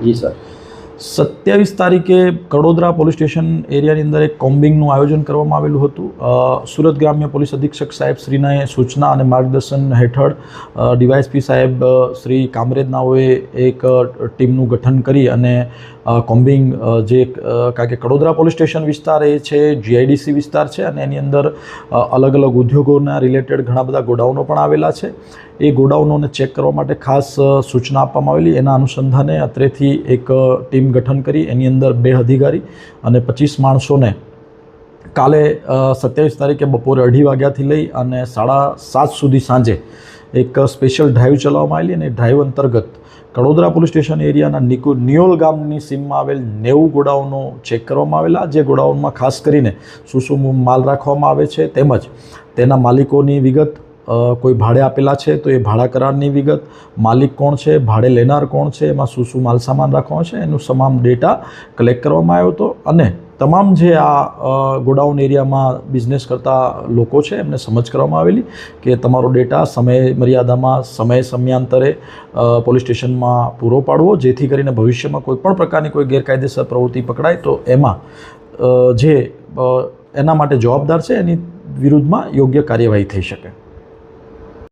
જી sir. 27 તારીખે Kadodara police station એરિયાની અંદર એક કોમ્બિંગનું આયોજન કરવામાં આવેલું હતું. સુરત ગ્રામ્ય પોલીસ અધિક્ષક સાહેબ શ્રીના સૂચના અને માર્ગદર્શન હેઠળ ડીવાયએસપી સાહેબ શ્રી કામરેજ નાઓએ એક ટીમનું ગઠન કરી અને કોમ્બિંગ જે કારણ કે કડોદરા પોલીસ સ્ટેશન વિસ્તાર એ છે જીઆઈડીસી વિસ્તાર છે અને એની અંદર અલગ અલગ ઉદ્યોગોના રિલેટેડ ઘણા બધા ગોડાઉનો પણ આવેલા છે. એ ગોડાઉનોને ચેક કરવા માટે ખાસ સૂચના આપવામાં આવેલી. એના અનુસંધાને અત્રેથી એક ટીમ ગઠન કરી એની અંદર 2 અધિકારી અને 25 માણસોને કાલે 27 તારીખે બપોરે 2:30 વાગ્યાથી લઈ અને 7:30 સુધી સાંજે એક સ્પેશિયલ ડ્રાઈવ ચલાવવામાં આવેલી અને ડ્રાઈવ અંતર્ગત કડોદરા પોલીસ સ્ટેશન એરિયાના નિયોલ ગામની સીમમાં આવેલ 90 ગોડાઉનો ચેક કરવામાં આવેલા. જે ગોડાઉનમાં ખાસ કરીને શું માલ રાખવામાં આવે છે તેમજ તેના માલિકોની વિગત, કોઈ ભાડે આપેલા છે તો એ ભાડા કરારની વિગત, માલિક કોણ છે, ભાડે લેનાર કોણ છે, એમાં શું માલ સામાન રાખવાનો છે, એનું તમામ ડેટા કલેક્ટ કરવામાં આવ્યો હતો. અને તમામ જે આ ગોડાઉન એરિયામાં બિઝનેસ કરતા લોકો છે એમને સમજ કરવામાં આવેલી કે તમારો ડેટા સમય મર્યાદામાં સમયાંતરે પોલીસ સ્ટેશનમાં પૂરો પાડવો, જેથી કરીને ભવિષ્યમાં કોઈ પણ પ્રકારની કોઈ ગેરકાયદેસર પ્રવૃત્તિ પકડાય તો એમાં જે એના માટે જવાબદાર છે એની વિરુદ્ધમાં યોગ્ય કાર્યવાહી થઈ શકે.